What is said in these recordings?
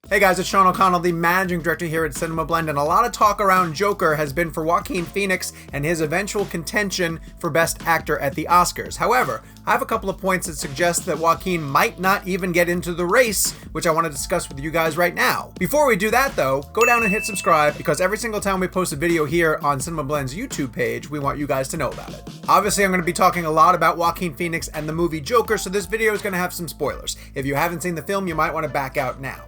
Hey guys, it's Sean O'Connell, the managing director here at CinemaBlend, and a lot of talk around Joker has been for Joaquin Phoenix and his eventual contention for Best Actor at the Oscars. However, I have a couple of points that suggest that Joaquin might not even get into the race, which I want to discuss with you guys right now. Before we do that though, go down and hit subscribe, because every single time we post a video here on CinemaBlend's YouTube page, we want you guys to know about it. Obviously, I'm going to be talking a lot about Joaquin Phoenix and the movie Joker, so this video is going to have some spoilers. If you haven't seen the film, you might want to back out now.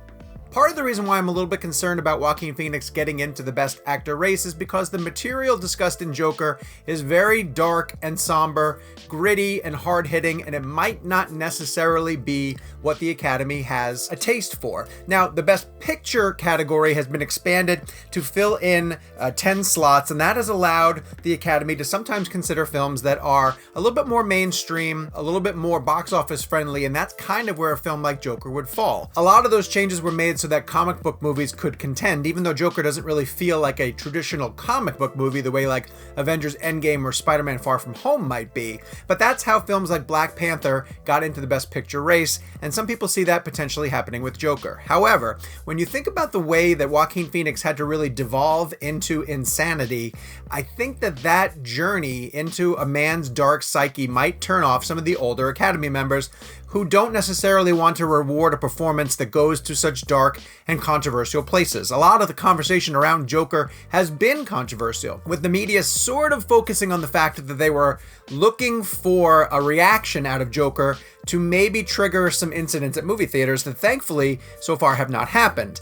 Part of the reason why I'm a little bit concerned about Joaquin Phoenix getting into the Best Actor race is because the material discussed in Joker is very dark and somber, gritty and hard-hitting, and it might not necessarily be what the Academy has a taste for. Now, the Best Picture category has been expanded to fill in 10 slots, and that has allowed the Academy to sometimes consider films that are a little bit more mainstream, a little bit more box office friendly, and that's kind of where a film like Joker would fall. A lot of those changes were made so that comic book movies could contend, even though Joker doesn't really feel like a traditional comic book movie the way like Avengers Endgame or Spider-Man Far From Home might be. But that's how films like Black Panther got into the Best Picture race, and some people see that potentially happening with Joker. However, when you think about the way that Joaquin Phoenix had to really devolve into insanity, I think that that journey into a man's dark psyche might turn off some of the older Academy members who don't necessarily want to reward a performance that goes to such dark and controversial places. A lot of the conversation around Joker has been controversial, with the media sort of focusing on the fact that they were looking for a reaction out of Joker to maybe trigger some incidents at movie theaters that thankfully so far have not happened.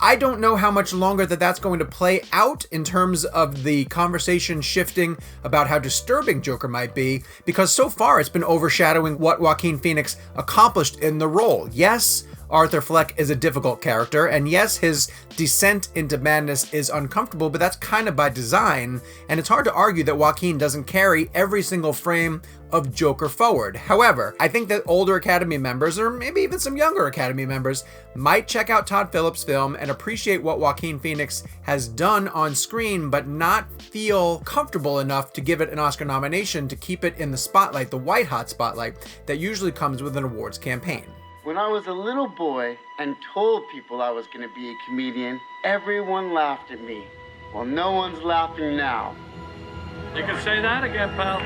I don't know how much longer that's going to play out in terms of the conversation shifting about how disturbing Joker might be, because so far it's been overshadowing what Joaquin Phoenix accomplished in the role. Yes, Arthur Fleck is a difficult character, and yes, his descent into madness is uncomfortable, but that's kind of by design, and it's hard to argue that Joaquin doesn't carry every single frame of Joker forward. However, I think that older Academy members, or maybe even some younger Academy members, might check out Todd Phillips' film and appreciate what Joaquin Phoenix has done on screen, but not feel comfortable enough to give it an Oscar nomination to keep it in the spotlight, the white-hot spotlight that usually comes with an awards campaign. When I was a little boy and told people I was going to be a comedian, everyone laughed at me. Well, no one's laughing now. You can say that again, pal.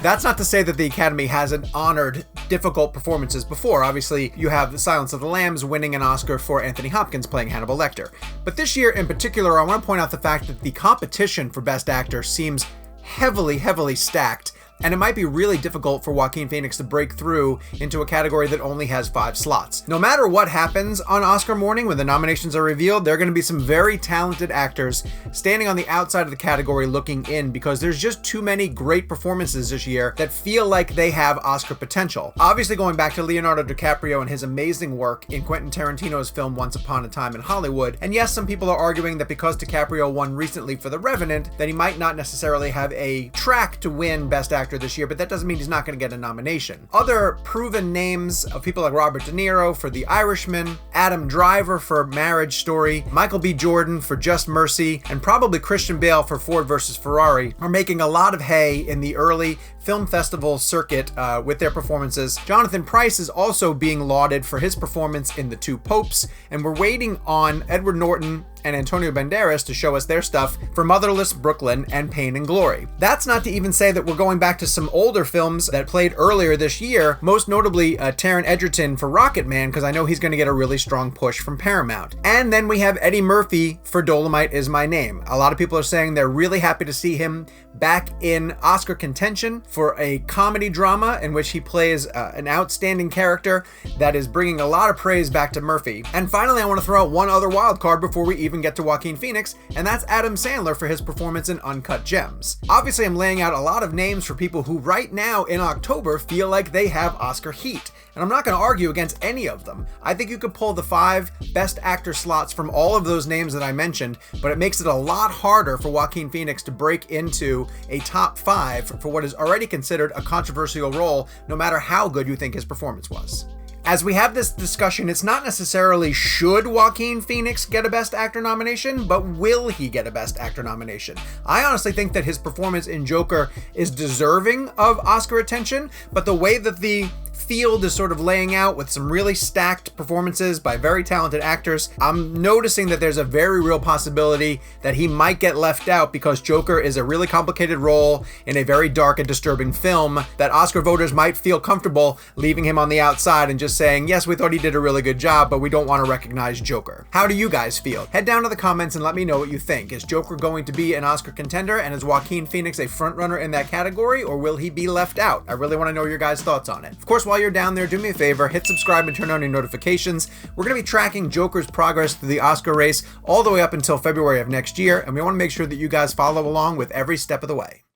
That's not to say that the Academy hasn't honored difficult performances before. Obviously, you have The Silence of the Lambs winning an Oscar for Anthony Hopkins playing Hannibal Lecter. But this year in particular, I want to point out the fact that the competition for Best Actor seems heavily stacked, and it might be really difficult for Joaquin Phoenix to break through into a category that only has 5 slots. No matter what happens on Oscar morning when the nominations are revealed, there are going to be some very talented actors standing on the outside of the category looking in, because there's just too many great performances this year that feel like they have Oscar potential. Obviously, going back to Leonardo DiCaprio and his amazing work in Quentin Tarantino's film Once Upon a Time in Hollywood, and yes, some people are arguing that because DiCaprio won recently for The Revenant, that he might not necessarily have a track to win Best Actor this year, but that doesn't mean he's not going to get a nomination. Other proven names of people like Robert De Niro for The Irishman, Adam Driver for Marriage Story, Michael B. Jordan for Just Mercy, and probably Christian Bale for Ford vs. Ferrari are making a lot of hay in the early film festival circuit with their performances. Jonathan Pryce is also being lauded for his performance in The Two Popes, and we're waiting on Edward Norton and Antonio Banderas to show us their stuff for Motherless Brooklyn and Pain and Glory. That's not to even say that we're going back to some older films that played earlier this year, most notably Taron Egerton for Rocketman, because I know he's going to get a really strong push from Paramount. And then we have Eddie Murphy for Dolomite Is My Name. A lot of people are saying they're really happy to see him back in Oscar contention for a comedy drama in which he plays an outstanding character that is bringing a lot of praise back to Murphy. And finally, I want to throw out one other wild card before we even get to Joaquin Phoenix, and that's Adam Sandler for his performance in Uncut Gems. Obviously, I'm laying out a lot of names for people who right now in October feel like they have Oscar heat, and I'm not going to argue against any of them. I think you could pull the 5 Best Actor slots from all of those names that I mentioned, but it makes it a lot harder for Joaquin Phoenix to break into a top 5 for what is already considered a controversial role, no matter how good you think his performance was. As we have this discussion, it's not necessarily should Joaquin Phoenix get a Best Actor nomination, but will he get a Best Actor nomination? I honestly think that his performance in Joker is deserving of Oscar attention, but the way that the field is sort of laying out with some really stacked performances by very talented actors, I'm noticing that there's a very real possibility that he might get left out because Joker is a really complicated role in a very dark and disturbing film, that Oscar voters might feel comfortable leaving him on the outside and just saying, yes, we thought he did a really good job, but we don't want to recognize Joker. How do you guys feel? Head down to the comments and let me know what you think. Is Joker going to be an Oscar contender, and is Joaquin Phoenix a frontrunner in that category, or will he be left out? I really want to know your guys' thoughts on it. Of course, while you're down there, do me a favor, hit subscribe and turn on your notifications. We're going to be tracking Joker's progress through the Oscar race all the way up until February of next year, and we want to make sure that you guys follow along with every step of the way.